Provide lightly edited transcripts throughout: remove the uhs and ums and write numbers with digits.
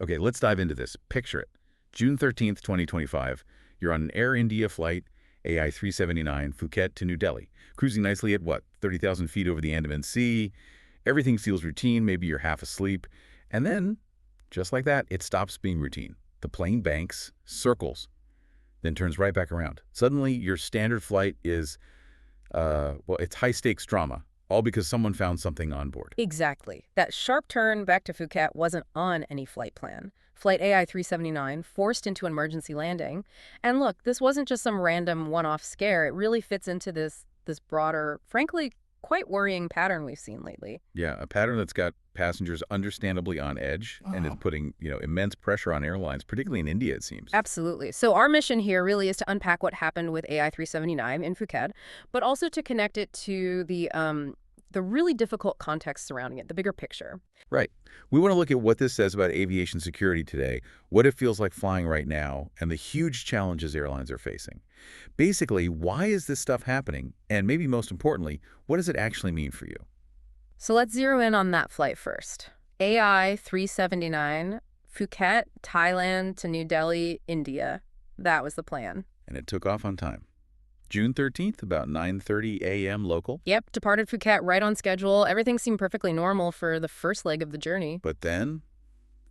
Okay, let's dive into this. Picture it. June 13th, 2025. You're on an Air India flight, AI 379, Phuket to New Delhi. Cruising nicely at what, 30,000 feet over the Andaman Sea. Everything feels routine, maybe you're half asleep. And then, just like that, it stops being routine. The plane banks, circles, then turns right back around. Suddenly, your standard flight is, well, it's high-stakes drama, all because someone found something on board. Exactly. That sharp turn back to Phuket wasn't on any flight plan. Flight AI 379 forced into emergency landing. And look, this wasn't just some random one-off scare. It really fits into this broader, frankly, quite worrying pattern we've seen lately. Yeah, a pattern that's got passengers understandably on edge and is putting, immense pressure on airlines, particularly in India, it seems. Absolutely. So our mission here really is to unpack what happened with AI 379 in Phuket, but also to connect it to the really difficult context surrounding it, the bigger picture. Right. We want to look at what this says about aviation security today, what it feels like flying right now, and the huge challenges airlines are facing. Basically, why is this stuff happening? And maybe most importantly, what does it actually mean for you? So let's zero in on that flight first. AI 379, Phuket, Thailand to New Delhi, India. That was the plan. And it took off on time. June 13th, about 9:30 a.m. local. Yep, departed Phuket right on schedule. Everything seemed perfectly normal for the first leg of the journey. But then,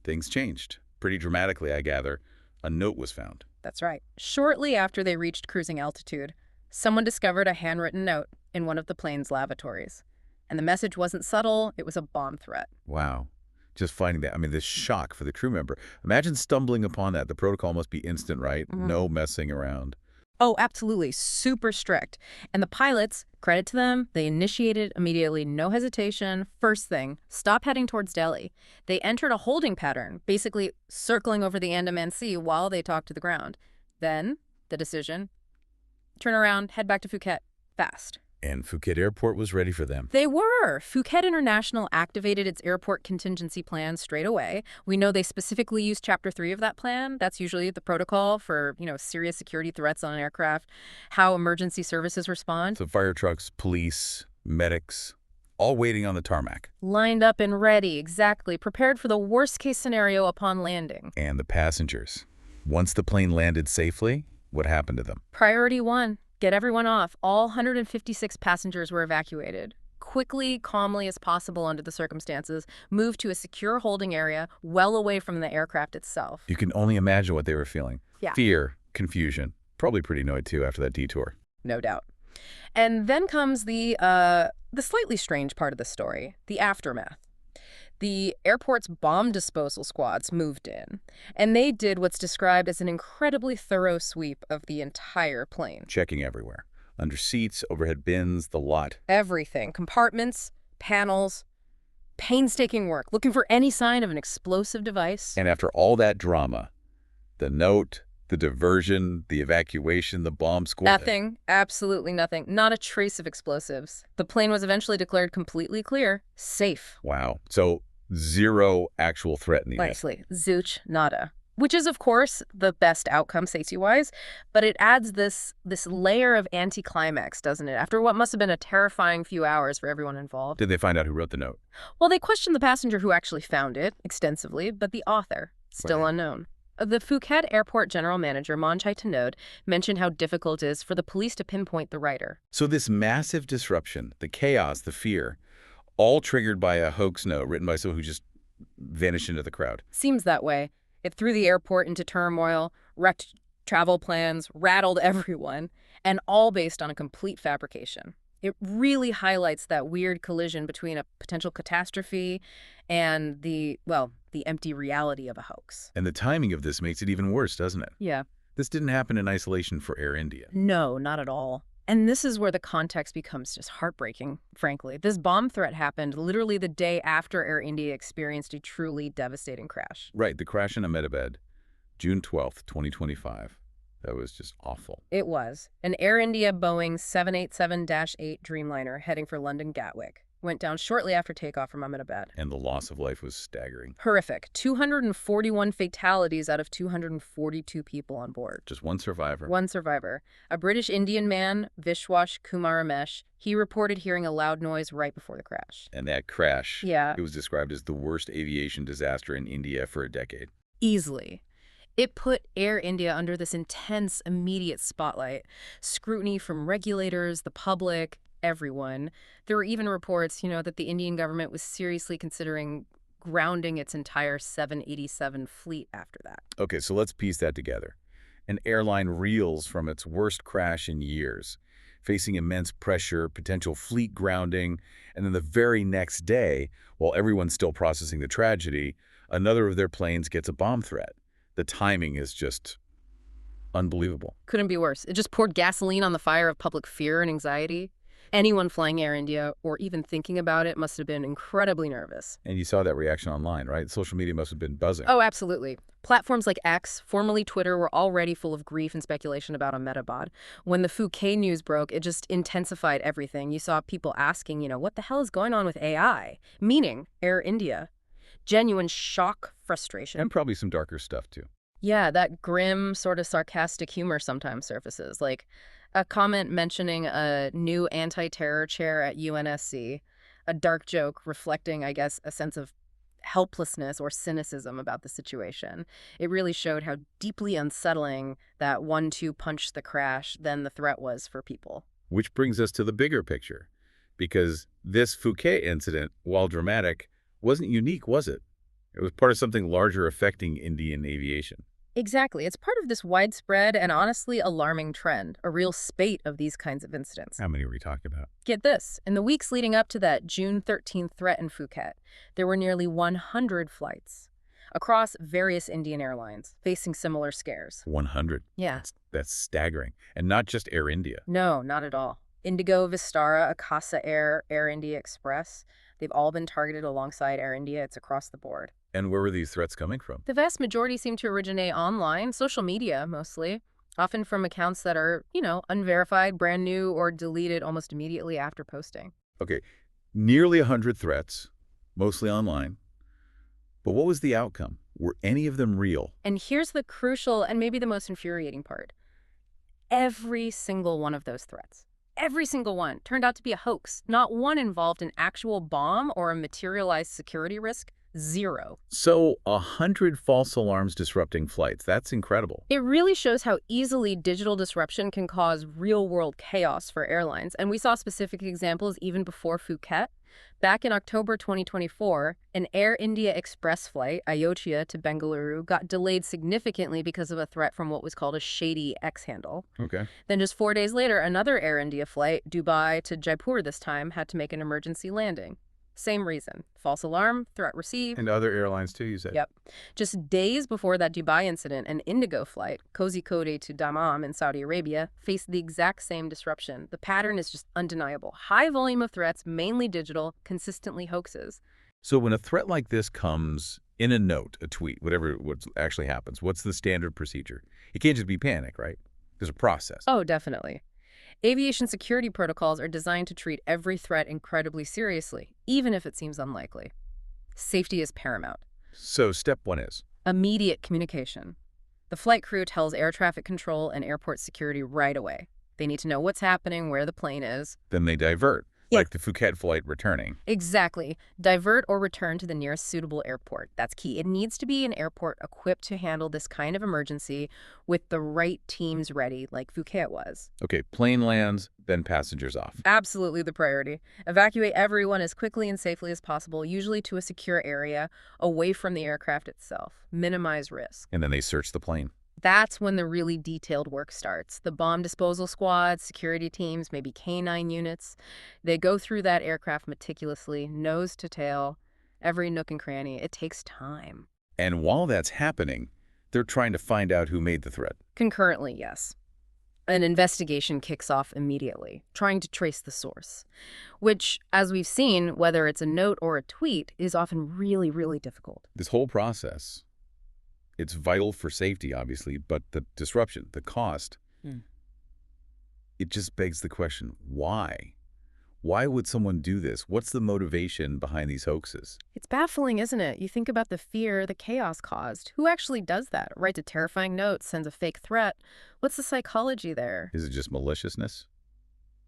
things changed. Pretty dramatically, I gather. A note was found. That's right. Shortly after they reached cruising altitude, someone discovered a handwritten note in one of the plane's lavatories. And the message wasn't subtle, it was a bomb threat. Wow. Just finding that, the shock for the crew member. Imagine stumbling upon that. The protocol must be instant, right? No messing around. Oh, absolutely. Super strict. And the pilots, credit to them, they initiated immediately, no hesitation. First thing, stop heading towards Delhi. They entered a holding pattern, basically circling over the Andaman Sea while they talked to the ground. Then, the decision, turn around, head back to Phuket, fast. And Phuket Airport was ready for them. They were. Phuket International activated its airport contingency plan straight away. We know they specifically used Chapter 3 of that plan. That's usually the protocol for, serious security threats on an aircraft, how emergency services respond. So fire trucks, police, medics, all waiting on the tarmac. Lined up and ready, exactly. Prepared for the worst-case scenario upon landing. And the passengers. Once the plane landed safely, what happened to them? Priority 1. Get everyone off. All 156 passengers were evacuated. Quickly, calmly as possible under the circumstances, moved to a secure holding area well away from the aircraft itself. You can only imagine what they were feeling. Yeah. Fear, confusion. Probably pretty annoyed, too, after that detour. No doubt. And then comes the slightly strange part of the story, the aftermath. The airport's bomb disposal squads moved in, and they did what's described as an incredibly thorough sweep of the entire plane. Checking everywhere. Under seats, overhead bins, the lot. Everything. Compartments, panels, painstaking work, looking for any sign of an explosive device. And after all that drama, the note, the diversion, the evacuation, the bomb squad. Nothing. Absolutely nothing. Not a trace of explosives. The plane was eventually declared completely clear, safe. Wow. So zero actual threat in the event. Nicely. Zooch, nada. Which is, of course, the best outcome safety-wise, but it adds this layer of anticlimax, doesn't it, after what must have been a terrifying few hours for everyone involved. Did they find out who wrote the note? Well, they questioned the passenger who actually found it extensively, but the author, still Right. unknown. The Phuket Airport General Manager, Monchai Tanod, mentioned how difficult it is for the police to pinpoint the writer. So this massive disruption, the chaos, the fear, all triggered by a hoax note written by someone who just vanished into the crowd. Seems that way. It threw the airport into turmoil, wrecked travel plans, rattled everyone, and all based on a complete fabrication. It really highlights that weird collision between a potential catastrophe and the empty reality of a hoax. And the timing of this makes it even worse, doesn't it? Yeah. This didn't happen in isolation for Air India. No, not at all. And this is where the context becomes just heartbreaking, frankly. This bomb threat happened literally the day after Air India experienced a truly devastating crash. Right, the crash in Ahmedabad, June 12th, 2025. That was just awful. It was. An Air India Boeing 787-8 Dreamliner heading for London Gatwick. went down shortly after takeoff from Ahmedabad. And the loss of life was staggering. Horrific. 241 fatalities out of 242 people on board. Just one survivor. One survivor. A British Indian man, Vishwash Kumar Ramesh, he reported hearing a loud noise right before the crash. And that crash, Yeah. it was described as the worst aviation disaster in India for a decade. Easily. It put Air India under this intense, immediate spotlight. Scrutiny from regulators, the public, everyone. There were even reports, that the Indian government was seriously considering grounding its entire 787 fleet after that. Okay, so let's piece that together. An airline reels from its worst crash in years, facing immense pressure, potential fleet grounding, and then the very next day, while everyone's still processing the tragedy, another of their planes gets a bomb threat. The timing is just unbelievable. Couldn't be worse. It just poured gasoline on the fire of public fear and anxiety. Anyone flying Air India, or even thinking about it, must have been incredibly nervous. And you saw that reaction online, right? Social media must have been buzzing. Oh, absolutely. Platforms like X, formerly Twitter, were already full of grief and speculation about Ahmedabad. When the Phuket news broke, it just intensified everything. You saw people asking, what the hell is going on with AI? Meaning Air India. Genuine shock, frustration. And probably some darker stuff, too. Yeah, that grim, sort of sarcastic humor sometimes surfaces, like a comment mentioning a new anti-terror chair at UNSC, a dark joke reflecting, I guess, a sense of helplessness or cynicism about the situation. It really showed how deeply unsettling that 1-2 punch the crash than the threat was for people. Which brings us to the bigger picture, because this Phuket incident, while dramatic, wasn't unique, was it? It was part of something larger affecting Indian aviation. Exactly. It's part of this widespread and honestly alarming trend, a real spate of these kinds of incidents. How many were we talking about? Get this. In the weeks leading up to that June 13th threat in Phuket, there were nearly 100 flights across various Indian airlines facing similar scares. 100. Yeah. That's staggering. And not just Air India. No, not at all. Indigo, Vistara, Akasa Air, Air India Express, they've all been targeted alongside Air India. It's across the board. And where were these threats coming from? The vast majority seem to originate online, social media mostly, often from accounts that are, unverified, brand new, or deleted almost immediately after posting. Okay, nearly 100 threats, mostly online. But what was the outcome? Were any of them real? And here's the crucial and maybe the most infuriating part. Every single one of those threats, every single one, turned out to be a hoax. Not one involved an actual bomb or a materialized security risk. Zero. So 100 false alarms disrupting flights. That's incredible. It really shows how easily digital disruption can cause real-world chaos for airlines. And we saw specific examples even before Phuket. Back in October 2024, an Air India Express flight, Ayodhya to Bengaluru, got delayed significantly because of a threat from what was called a shady X-handle. Okay. Then just 4 days later, another Air India flight, Dubai to Jaipur this time, had to make an emergency landing. Same reason. False alarm, threat received. And other airlines too, you said? Yep. Just days before that Dubai incident, an Indigo flight, Kozhikode to Dammam in Saudi Arabia, faced the exact same disruption. The pattern is just undeniable. High volume of threats, mainly digital, consistently hoaxes. So when a threat like this comes in a note, a tweet, whatever what actually happens, what's the standard procedure? It can't just be panic, right? There's a process. Oh, definitely. Aviation security protocols are designed to treat every threat incredibly seriously, even if it seems unlikely. Safety is paramount. So step one is? Immediate communication. The flight crew tells air traffic control and airport security right away. They need to know what's happening, where the plane is. Then they divert, Yeah. like the Phuket flight returning. Exactly. Divert or return to the nearest suitable airport. That's key. It needs to be an airport equipped to handle this kind of emergency with the right teams ready, like Phuket was. Okay, plane lands, then passengers off. Absolutely the priority. Evacuate everyone as quickly and safely as possible, usually to a secure area, away from the aircraft itself. Minimize risk. And then they search the plane. That's when the really detailed work starts. The bomb disposal squads, security teams, maybe K-9 units, they go through that aircraft meticulously, nose to tail, every nook and cranny. It takes time. And while that's happening, they're trying to find out who made the threat. Concurrently, yes. An investigation kicks off immediately, trying to trace the source, which, as we've seen, whether it's a note or a tweet, is often really, really difficult. This whole process, it's vital for safety, obviously, but the disruption, the cost, it just begs the question, why? Why would someone do this? What's the motivation behind these hoaxes? It's baffling, isn't it? You think about the fear, the chaos caused. Who actually does that? Writes a terrifying note, sends a fake threat. What's the psychology there? Is it just maliciousness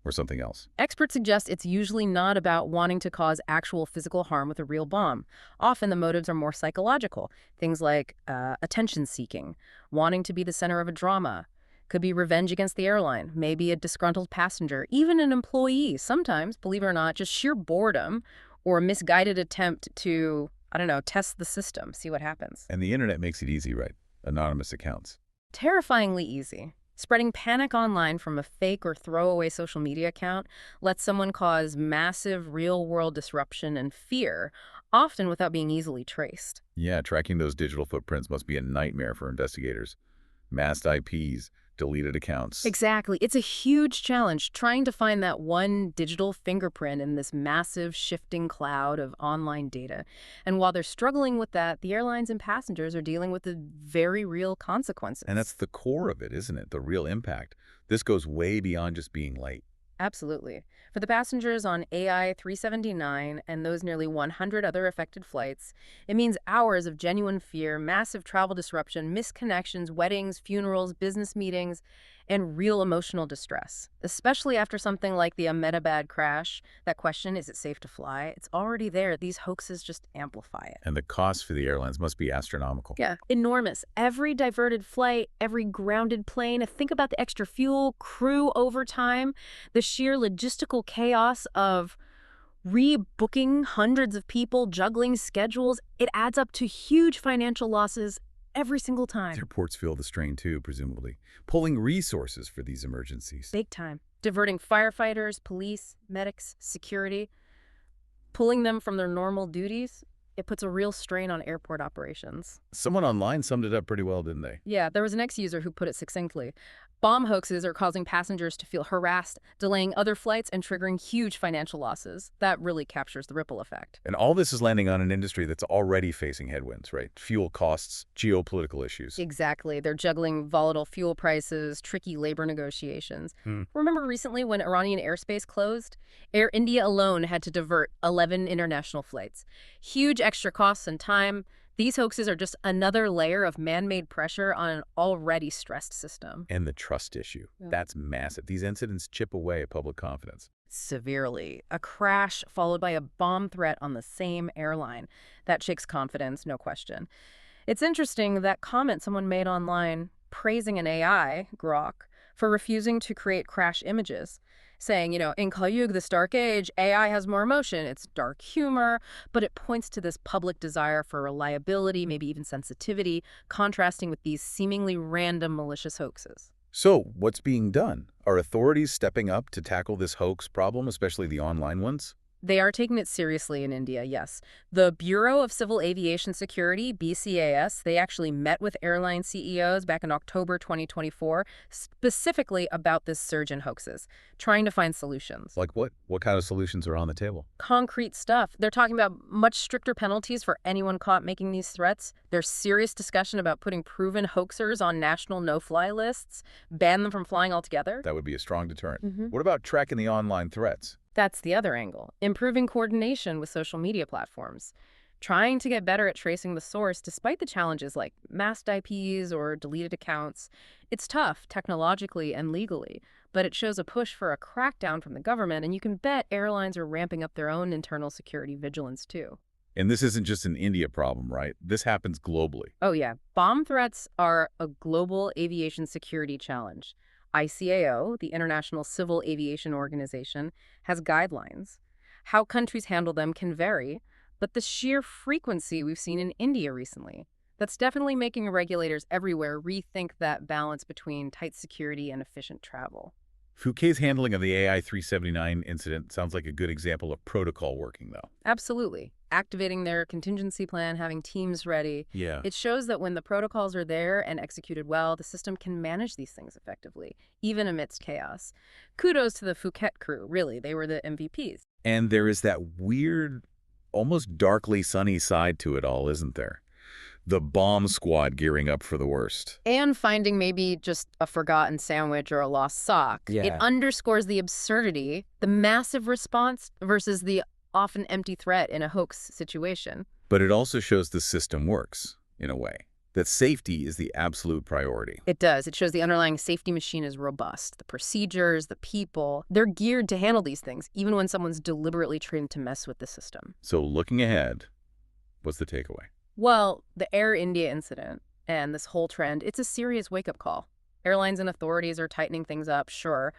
or something else? Experts suggest it's usually not about wanting to cause actual physical harm with a real bomb. Often the motives are more psychological. Things like attention seeking, wanting to be the center of a drama. Could be revenge against the airline, maybe a disgruntled passenger, even an employee. Sometimes, believe it or not, just sheer boredom or a misguided attempt to, I don't know, test the system, see what happens. And the internet makes it easy, right? Anonymous accounts. Terrifyingly easy. Spreading panic online from a fake or throwaway social media account lets someone cause massive real-world disruption and fear, often without being easily traced. Yeah, tracking those digital footprints must be a nightmare for investigators. Masked IPs, deleted accounts. Exactly. It's a huge challenge trying to find that one digital fingerprint in this massive shifting cloud of online data. And while they're struggling with that, the airlines and passengers are dealing with the very real consequences. And that's the core of it, isn't it? The real impact. This goes way beyond just being late. Absolutely. For the passengers on AI 379 and those nearly 100 other affected flights, it means hours of genuine fear, massive travel disruption, misconnections, weddings, funerals, business meetings, and real emotional distress. Especially after something like the Ahmedabad crash, that question, is it safe to fly? It's already there. These hoaxes just amplify it. And the cost for the airlines must be astronomical. Yeah, enormous. Every diverted flight, every grounded plane, think about the extra fuel, crew overtime, the sheer logistical chaos of rebooking hundreds of people, juggling schedules. It adds up to huge financial losses every single time. Airports feel the strain too, presumably, pulling resources for these emergencies. Big time. Diverting firefighters, police, medics, security, pulling them from their normal duties. It puts a real strain on airport operations. Someone online summed it up pretty well, didn't they? Yeah, there was an ex-user who put it succinctly. Bomb hoaxes are causing passengers to feel harassed, delaying other flights, and triggering huge financial losses. That really captures the ripple effect. And all this is landing on an industry that's already facing headwinds, right? Fuel costs, geopolitical issues. Exactly. They're juggling volatile fuel prices, tricky labor negotiations. Remember recently when Iranian airspace closed? Air India alone had to divert 11 international flights. Huge extra costs and time. These hoaxes are just another layer of man-made pressure on an already stressed system. And the trust issue. Yeah. That's massive. These incidents chip away at public confidence. Severely. A crash followed by a bomb threat on the same airline. That shakes confidence, no question. It's interesting that comment someone made online praising an AI, Grok, for refusing to create crash images, saying, in Kali this dark age, AI has more emotion, it's dark humor, but it points to this public desire for reliability, maybe even sensitivity, contrasting with these seemingly random malicious hoaxes. So, what's being done? Are authorities stepping up to tackle this hoax problem, especially the online ones? They are taking it seriously in India, yes. The Bureau of Civil Aviation Security, BCAS, they actually met with airline CEOs back in October 2024, specifically about this surge in hoaxes, trying to find solutions. Like what? What kind of solutions are on the table? Concrete stuff. They're talking about much stricter penalties for anyone caught making these threats. There's serious discussion about putting proven hoaxers on national no-fly lists, ban them from flying altogether. That would be a strong deterrent. What about tracking the online threats? That's the other angle. Improving coordination with social media platforms. Trying to get better at tracing the source despite the challenges like masked IPs or deleted accounts. It's tough technologically and legally, but it shows a push for a crackdown from the government, and you can bet airlines are ramping up their own internal security vigilance too. And this isn't just an India problem, right? This happens globally. Oh yeah, bomb threats are a global aviation security challenge. ICAO, the International Civil Aviation Organization, has guidelines. How countries handle them can vary, but the sheer frequency we've seen in India recently, that's definitely making regulators everywhere rethink that balance between tight security and efficient travel. Phuket's handling of the AI 379 incident sounds like a good example of protocol working, though. Absolutely. Activating their contingency plan, having teams ready. Yeah. It shows that when the protocols are there and executed well, the system can manage these things effectively, even amidst chaos. Kudos to the Phuket crew, really. They were the MVPs. And there is that weird, almost darkly sunny side to it all, isn't there? The bomb squad gearing up for the worst. And finding maybe just a forgotten sandwich or a lost sock. It Yeah. underscores the absurdity, the massive response versus the often empty threat in a hoax situation. But it also shows the system works, in a way, that safety is the absolute priority. It does. It shows the underlying safety machine is robust. The procedures, the people, they're geared to handle these things, even when someone's deliberately trained to mess with the system. So looking ahead, what's the takeaway? Well, the Air India incident and this whole trend, it's a serious wake-up call. Airlines and authorities are tightening things up, sure,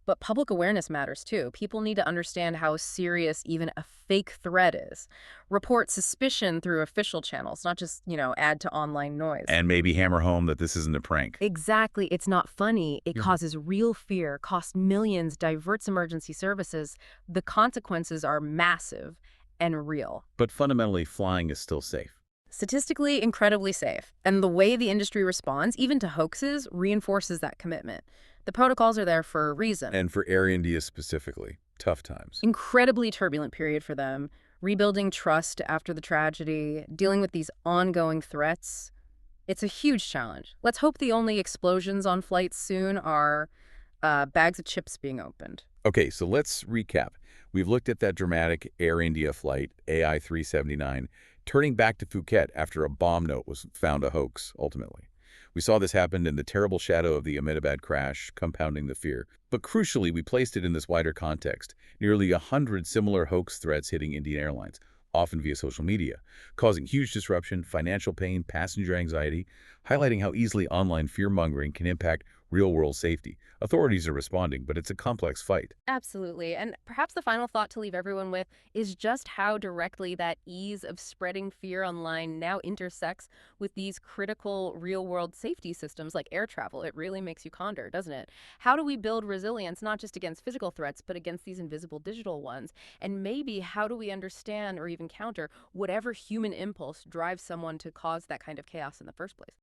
but public awareness matters too. People need to understand how serious even a fake threat is. Report suspicion through official channels, not just, add to online noise. And maybe hammer home that this isn't a prank. Exactly. It's not funny. It Yeah. causes real fear, costs millions, diverts emergency services. The consequences are massive and real. But fundamentally, flying is still safe. Statistically incredibly safe. And the way the industry responds, even to hoaxes, reinforces that commitment. The protocols are there for a reason. And for Air India specifically, tough times. Incredibly turbulent period for them, rebuilding trust after the tragedy, dealing with these ongoing threats. It's a huge challenge. Let's hope the only explosions on flights soon are bags of chips being opened. Okay, so let's recap. We've looked at that dramatic Air India flight, AI 379, turning back to Phuket after a bomb note was found a hoax, ultimately. We saw this happen in the terrible shadow of the Ahmedabad crash, compounding the fear. But crucially, we placed it in this wider context, nearly 100 similar hoax threats hitting Indian Airlines, often via social media, causing huge disruption, financial pain, passenger anxiety, highlighting how easily online fear-mongering can impact real-world safety. Authorities are responding, but it's a complex fight. Absolutely. And perhaps the final thought to leave everyone with is just how directly that ease of spreading fear online now intersects with these critical real-world safety systems like air travel. It really makes you ponder, doesn't it? How do we build resilience not just against physical threats, but against these invisible digital ones? And maybe how do we understand or even counter whatever human impulse drives someone to cause that kind of chaos in the first place?